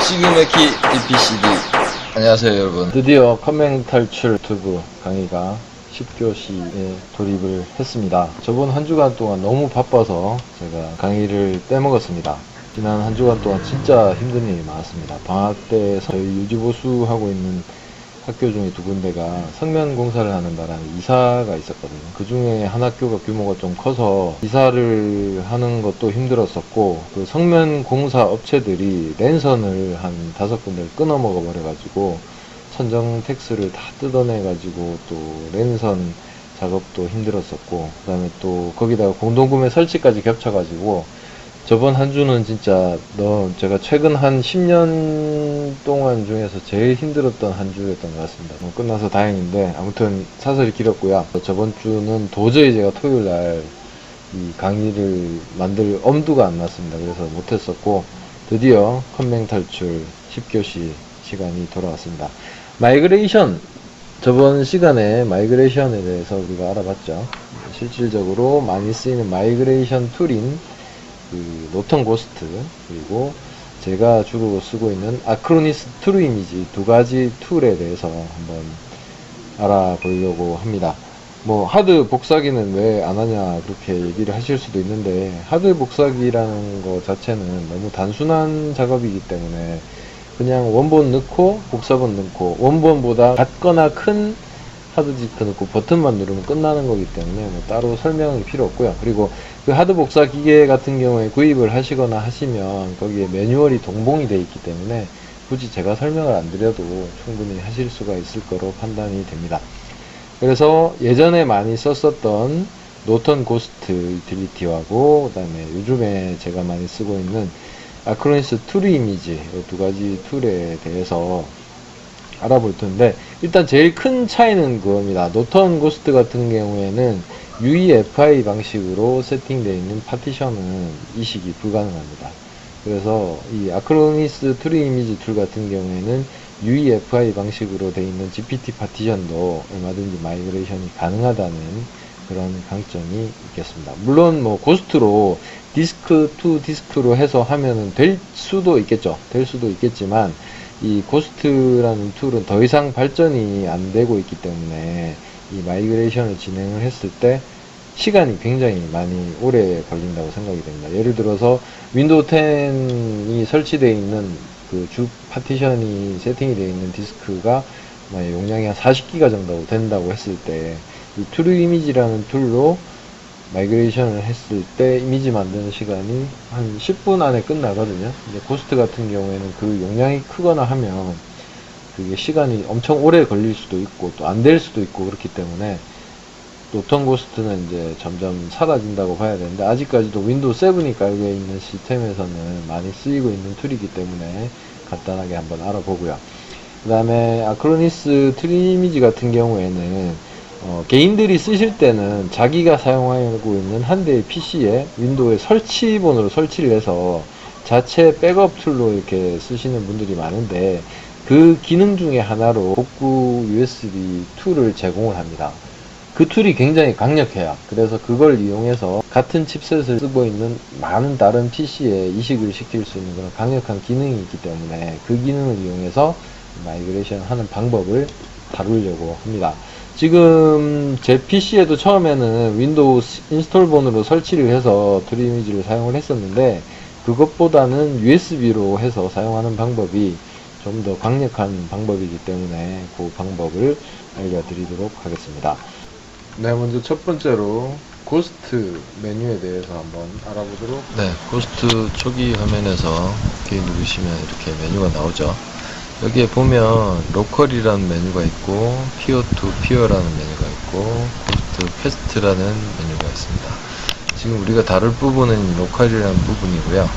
시그메키 DPCD. 안녕하세요 여러분. 드디어 컴맹 탈출 유튜브 강의가 10교시에 돌입을 했습니다. 저번 한 주간 동안 너무 바빠서 제가 강의를 빼먹었습니다. 지난 한 주간 동안 진짜 힘든 일이 많았습니다. 방학 때 저희 유지보수하고 있는 학교 중에 두 군데가 성면 공사를 하는 바람에 이사가 있었거든요. 그 중에 한 학교가 규모가 좀 커서 이사를 하는 것도 힘들었었고, 그 성면 공사 업체들이 랜선을 한 5군데를 끊어 먹어 버려가지고 선정 텍스를 다 뜯어내가지고 또 랜선 작업도 힘들었었고, 그 다음에 또 거기다가 공동구매 설치까지 겹쳐가지고 저번 한 주는 진짜 제가 최근 한 10년 동안 중에서 제일 힘들었던 한 주였던 것 같습니다. 끝나서 다행인데 아무튼 사설이 길었고요. 저번 주는 도저히 제가 토요일 날 이 강의를 만들 엄두가 안 났습니다. 그래서 못했었고, 드디어 컴맹 탈출 10교시 시간이 돌아왔습니다. 마이그레이션, 저번 시간에 마이그레이션에 대해서 우리가 알아봤죠. 실질적으로 많이 쓰이는 마이그레이션 툴인 그 노턴 고스트, 그리고 제가 주로 쓰고 있는 아크로니스 트루 이미지 두 가지 툴에 대해서 한번 알아보려고 합니다. 뭐 하드 복사기는 왜 안 하냐 그렇게 얘기를 하실 수도 있는데, 하드 복사기라는 거 자체는 너무 단순한 작업이기 때문에 그냥 원본 넣고 복사본 넣고 원본보다 같거나 큰 하드디스크 넣고 버튼만 누르면 끝나는 거기 때문에 뭐 따로 설명이 필요 없고요. 그리고 그 하드 복사 기계 같은 경우에 구입을 하시거나 하시면 거기에 매뉴얼이 동봉이 되어 있기 때문에 굳이 제가 설명을 안 드려도 충분히 하실 수가 있을 거로 판단이 됩니다. 그래서 예전에 많이 썼었던 노턴 고스트 유틸리티하고, 그 다음에 요즘에 제가 많이 쓰고 있는 아크로니스 트루 이미지, 이 두 가지 툴에 대해서 알아볼 텐데, 일단 제일 큰 차이는 그겁니다. 노턴 고스트 같은 경우에는 UEFI 방식으로 세팅되어 있는 파티션은 이식이 불가능합니다. 그래서 이 아크로니스 트루 이미지 툴 같은 경우에는 UEFI 방식으로 되어 있는 GPT 파티션도 얼마든지 마이그레이션이 가능하다는 그런 강점이 있겠습니다. 물론 뭐 고스트로 디스크 투 디스크로 해서 하면은 될 수도 있겠죠. 될 수도 있겠지만 이 고스트라는 툴은 더 이상 발전이 안 되고 있기 때문에 이 마이그레이션을 진행을 했을 때 시간이 굉장히 많이 오래 걸린다고 생각이 됩니다. 예를 들어서 윈도우 10이 설치되어 있는 그 주 파티션이 세팅이 되어 있는 디스크가 용량이 한 40기가 정도 된다고 했을 때, 이 트루 이미지라는 툴로 마이그레이션을 했을 때 이미지 만드는 시간이 한 10분 안에 끝나거든요. 근데 고스트 같은 경우에는 그 용량이 크거나 하면 그게 시간이 엄청 오래 걸릴 수도 있고 또 안 될 수도 있고 그렇기 때문에 노턴 고스트는 이제 점점 사라진다고 봐야 되는데, 아직까지도 윈도우 7이 깔려 있는 시스템에서는 많이 쓰이고 있는 툴이기 때문에 간단하게 한번 알아보고요. 그 다음에 아크로니스 트루 이미지 같은 경우에는 개인들이 쓰실 때는 자기가 사용하고 있는 한 대의 PC에 윈도우에 설치본으로 설치를 해서 자체 백업 툴로 이렇게 쓰시는 분들이 많은데, 그 기능 중에 하나로 복구 USB 툴을 제공을 합니다. 그 툴이 굉장히 강력해요. 그래서 그걸 이용해서 같은 칩셋을 쓰고 있는 많은 다른 PC에 이식을 시킬 수 있는 그런 강력한 기능이 있기 때문에 그 기능을 이용해서 마이그레이션 하는 방법을 다루려고 합니다. 지금 제 PC에도 처음에는 윈도우 인스톨본으로 설치를 해서 트루 이미지를 사용을 했었는데, 그것보다는 USB로 해서 사용하는 방법이 좀 더 강력한 방법이기 때문에 그 방법을 알려드리도록 하겠습니다. 네, 먼저 첫 번째로 고스트 메뉴에 대해서 한번 알아보도록. 네, 고스트 초기 화면에서 이렇게 누르시면 이렇게 메뉴가 나오죠. 여기에 보면 로컬이라는 메뉴가 있고 피어 투 피어라는 메뉴가 있고 고스트 퀘스트라는 메뉴가 있습니다. 지금 우리가 다룰 부분은 로컬이라는 부분이고요.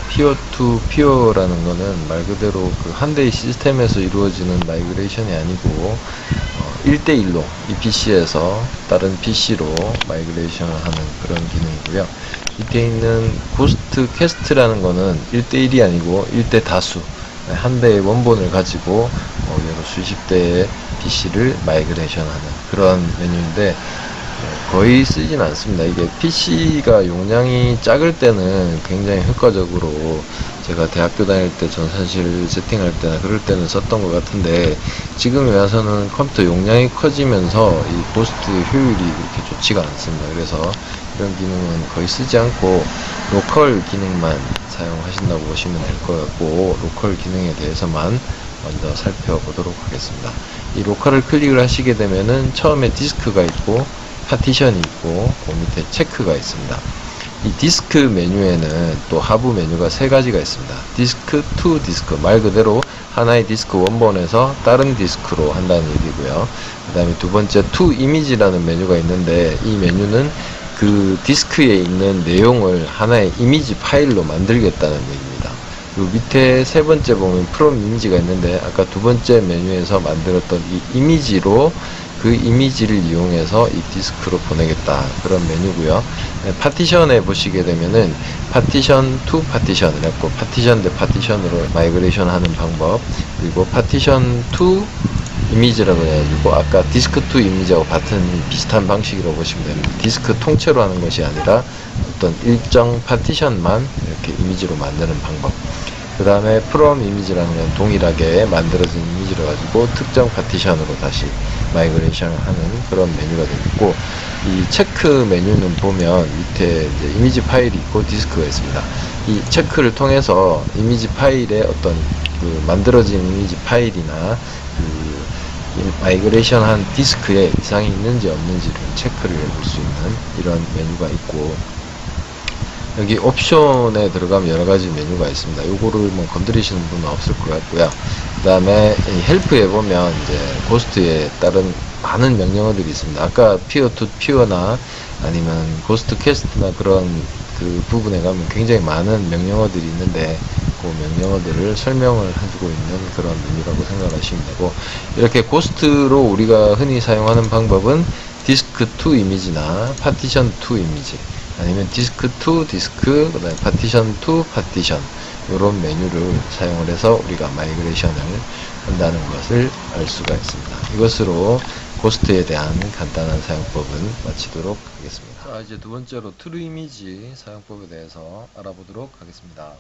피어 투 피어라는 거는 말 그대로 그 한 대의 시스템에서 이루어지는 마이그레이션이 아니고 1대1로 이 PC에서 다른 PC로 마이그레이션을 하는 그런 기능이고요. 밑에 있는 고스트 퀘스트라는 거는 1대1이 아니고 1대 다수, 한 대의 원본을 가지고 여러 수십 대의 PC를 마이그레이션 하는 그런 메뉴인데, 거의 쓰진 않습니다. 이게 PC가 용량이 작을 때는 굉장히 효과적으로 제가 대학교 다닐 때 전산실 세팅할 때나 그럴 때는 썼던 것 같은데, 지금에 와서는 컴퓨터 용량이 커지면서 이 고스트 효율이 그렇게 좋지가 않습니다. 그래서 이런 기능은 거의 쓰지 않고 로컬 기능만 사용하신다고 보시면 될 것 같고, 로컬 기능에 대해서만 먼저 살펴보도록 하겠습니다. 이 로컬을 클릭을 하시게 되면은 처음에 디스크가 있고 파티션이 있고 그 밑에 체크가 있습니다. 이 디스크 메뉴에는 또 하부 메뉴가 세 가지가 있습니다. 디스크 투 디스크, 말 그대로 하나의 디스크 원본에서 다른 디스크로 한다는 얘기고요. 그 다음에 두 번째 투 이미지라는 메뉴가 있는데, 이 메뉴는 그 디스크에 있는 내용을 하나의 이미지 파일로 만들겠다는 얘기입니다. 요 밑에 세 번째 보면 프롬 이미지가 있는데, 아까 두 번째 메뉴에서 만들었던 이 이미지로 그 이미지를 이용해서 이 디스크로 보내겠다, 그런 메뉴고요. 파티션에 보시게 되면은 파티션 투 파티션 이랬고, 파티션 대 파티션으로 마이그레이션 하는 방법, 그리고 파티션 투 이미지라고 해가지고 아까 디스크 투 이미지하고 같은 비슷한 방식이라고 보시면 됩니다. 디스크 통째로 하는 것이 아니라 어떤 일정 파티션만 이렇게 이미지로 만드는 방법. 그 다음에 프롬 이미지라는 건 동일하게 만들어진 이미지를 가지고 특정 파티션으로 다시 마이그레이션을 하는 그런 메뉴가 되겠고, 이 체크 메뉴는 보면 밑에 이제 이미지 파일이 있고 디스크가 있습니다. 이 체크를 통해서 이미지 파일의 어떤 그 만들어진 이미지 파일이나 그 마이그레이션 한 디스크에 이상이 있는지 없는지를 체크를 해볼 수 있는 이런 메뉴가 있고, 여기 옵션에 들어가면 여러 가지 메뉴가 있습니다. 요거를 뭐 건드리시는 분은 없을 것 같고요. 그 다음에 헬프에 보면 이제 고스트에 따른 많은 명령어들이 있습니다. 아까 피어 투 피어나 아니면 고스트 퀘스트나 그런 그 부분에 가면 굉장히 많은 명령어들이 있는데, 그 명령어들을 설명을 해주고 있는 그런 메뉴라고 생각하시면 되고, 이렇게 고스트로 우리가 흔히 사용하는 방법은 디스크 투 이미지나 파티션 투 이미지, 아니면 디스크 투 디스크, 그 다음에 파티션 투 파티션, 이런 메뉴를 사용을 해서 우리가 마이그레이션을 한다는 것을 알 수가 있습니다. 이것으로 고스트에 대한 간단한 사용법은 마치도록 하겠습니다. 자, 이제 두 번째로 트루 이미지 사용법에 대해서 알아보도록 하겠습니다.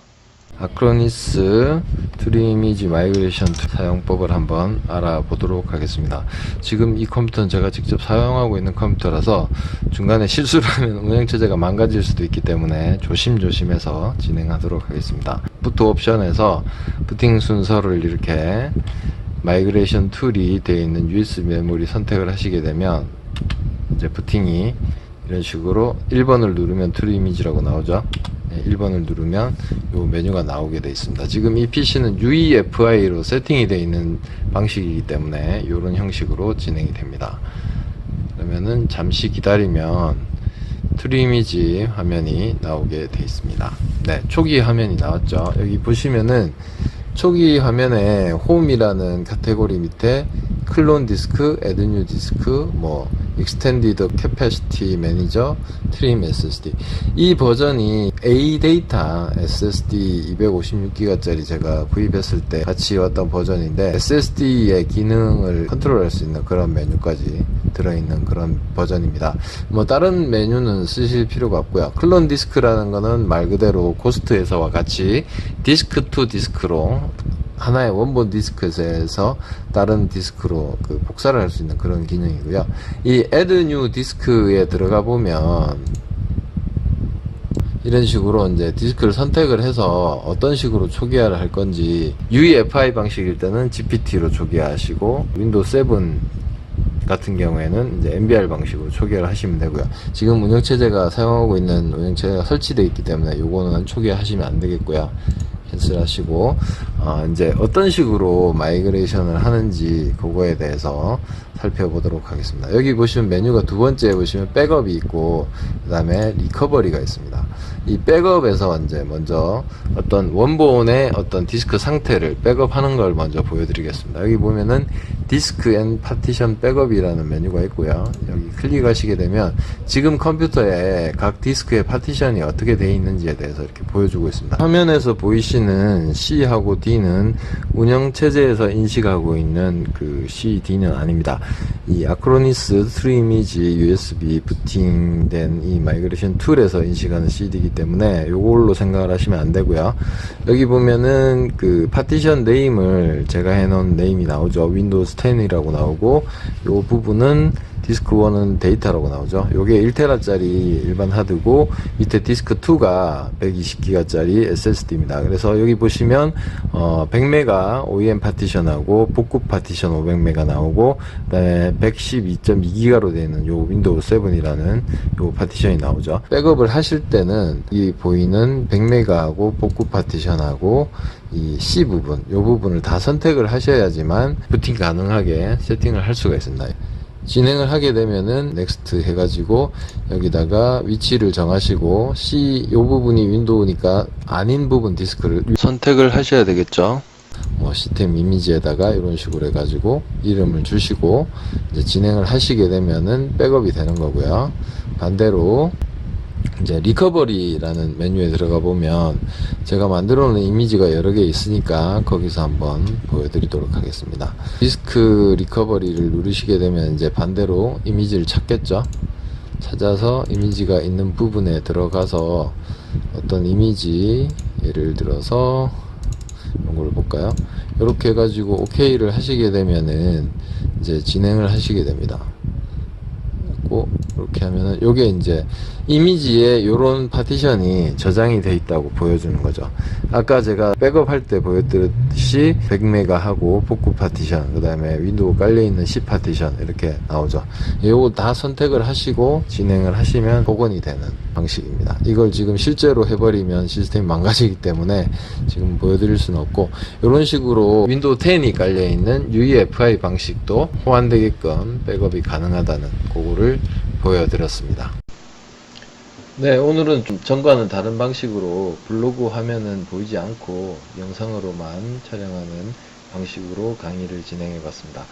아크로니스 트루 이미지 마이그레이션 사용법을 한번 알아보도록 하겠습니다. 지금 이 컴퓨터는 제가 직접 사용하고 있는 컴퓨터라서 중간에 실수를 하면 운영체제가 망가질 수도 있기 때문에 조심조심해서 진행하도록 하겠습니다. 부트 옵션에서 부팅 순서를 이렇게 마이그레이션 툴이 되어 있는 USB 메모리 선택을 하시게 되면 이제 부팅이 이런 식으로 1번을 누르면 트루 이미지라고 나오죠. 1번을 누르면 이 메뉴가 나오게 되어 있습니다. 지금 이 PC는 UEFI로 세팅이 되어 있는 방식이기 때문에 이런 형식으로 진행이 됩니다. 그러면은 잠시 기다리면 트루 이미지 화면이 나오게 되어 있습니다. 네, 초기 화면이 나왔죠. 여기 보시면은 초기 화면에 홈이라는 카테고리 밑에 클론 디스크, 애드 뉴 디스크, 뭐 익스텐디드 캐패시티 매니저, 트림 SSD, 이 버전이 A 데이터 SSD 256기가짜리 제가 구입했을 때 같이 왔던 버전인데, SSD의 기능을 컨트롤할 수 있는 그런 메뉴까지 들어있는 그런 버전입니다. 뭐 다른 메뉴는 쓰실 필요가 없고요. 클론 디스크라는 거는 말 그대로 고스트에서와 같이 디스크 투 디스크로 하나의 원본 디스크에서 다른 디스크로 그 복사를 할 수 있는 그런 기능이고요. 이 add new 디스크에 들어가 보면 이런 식으로 이제 디스크를 선택을 해서 어떤 식으로 초기화를 할 건지, UEFI 방식일 때는 GPT로 초기화하시고, 윈도우 7 같은 경우에는 이제 MBR 방식으로 초기화를 하시면 되고요. 지금 운영체제가 사용하고 있는 운영체제가 설치되어 있기 때문에 요거는 초기화하시면 안 되겠고요. 캔슬 하시고, 이제 어떤 식으로 마이그레이션을 하는지 그거에 대해서 살펴보도록 하겠습니다. 여기 보시면 메뉴가 두 번째에 보시면 백업이 있고, 그 다음에 리커버리가 있습니다. 이 백업에서 이제 먼저 어떤 원본의 어떤 디스크 상태를 백업하는 걸 먼저 보여드리겠습니다. 여기 보면은 디스크 앤 파티션 백업이라는 메뉴가 있고요. 여기 클릭하시게 되면 지금 컴퓨터에 각 디스크의 파티션이 어떻게 되어 있는지에 대해서 이렇게 보여주고 있습니다. 화면에서 보이시는 C하고 D는 운영체제에서 인식하고 있는 그 C, D는 아닙니다. 이 아크로니스 트루 이미지 USB 부팅된 이 마이그레이션 툴에서 인식하는 CD이기 때문에 요걸로 생각을 하시면 안 되고요. 여기 보면은 그 파티션 네임을 제가 해놓은 네임이 나오죠. 윈도우 10이라고 나오고, 요 부분은 디스크 1은 데이터라고 나오죠. 요게 1테라짜리 일반 하드고, 밑에 디스크 2가 120기가짜리 SSD입니다. 그래서 여기 보시면 100메가 OEM 파티션하고 복구 파티션 500메가 나오고, 그다음에 112.2기가로 되어 있는 요 윈도우 7이라는 요 파티션이 나오죠. 백업을 하실 때는 이 보이는 100메가하고 복구 파티션하고 이 C 부분, 요 부분을 다 선택을 하셔야지만 부팅 가능하게 세팅을 할 수가 있습니다. 진행을 하게 되면은 넥스트 해가지고 여기다가 위치를 정하시고 C 요 부분이 윈도우니까 아닌 부분 디스크를 선택을 하셔야 되겠죠. 뭐 시스템 이미지에다가 이런 식으로 해가지고 이름을 주시고 이제 진행을 하시게 되면은 백업이 되는 거고요. 반대로 이제 리커버리라는 메뉴에 들어가 보면 제가 만들어 놓은 이미지가 여러 개 있으니까 거기서 한번 보여드리도록 하겠습니다. 디스크 리커버리를 누르시게 되면 이제 반대로 이미지를 찾겠죠. 찾아서 이미지가 있는 부분에 들어가서 어떤 이미지, 예를 들어서 이걸 볼까요? 이렇게 해가지고 OK를 하시게 되면은 이제 진행을 하시게 됩니다. 이렇게 하면은 요게 이제 이미지에 요런 파티션이 저장이 돼 있다고 보여주는 거죠. 아까 제가 백업 할 때 보여드렸듯이 100메가 하고 복구 파티션, 그 다음에 윈도우 깔려있는 C 파티션 이렇게 나오죠. 요거 다 선택을 하시고 진행을 하시면 복원이 되는 방식입니다. 이걸 지금 실제로 해버리면 시스템이 망가지기 때문에 지금 보여드릴 수는 없고, 이런 식으로 윈도우 10이 깔려있는 UEFI 방식도 호환되게끔 백업이 가능하다는 그거를 보여드렸습니다. 네, 오늘은 좀 전과는 다른 방식으로 블로그 화면은 보이지 않고 영상으로만 촬영하는 방식으로 강의를 진행해 봤습니다.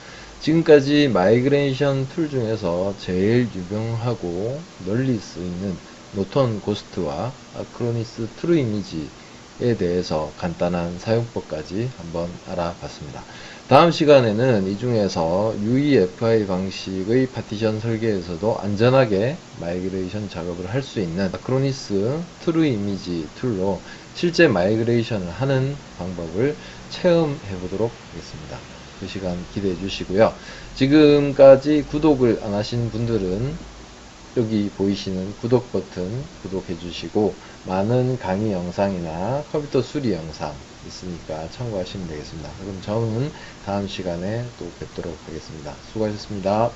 지금까지 마이그레이션 툴 중에서 제일 유명하고 널리 쓰이는 노턴 고스트와 아크로니스 트루 이미지에 대해서 간단한 사용법까지 한번 알아봤습니다. 다음 시간에는 이 중에서 UEFI 방식의 파티션 설계에서도 안전하게 마이그레이션 작업을 할 수 있는 아크로니스 트루 이미지 툴로 실제 마이그레이션을 하는 방법을 체험해 보도록 하겠습니다. 그 시간 기대해 주시고요. 지금까지 구독을 안 하신 분들은 여기 보이시는 구독 버튼 구독해 주시고, 많은 강의 영상이나 컴퓨터 수리 영상 있으니까 참고하시면 되겠습니다. 그럼 저는 다음 시간에 또 뵙도록 하겠습니다. 수고하셨습니다.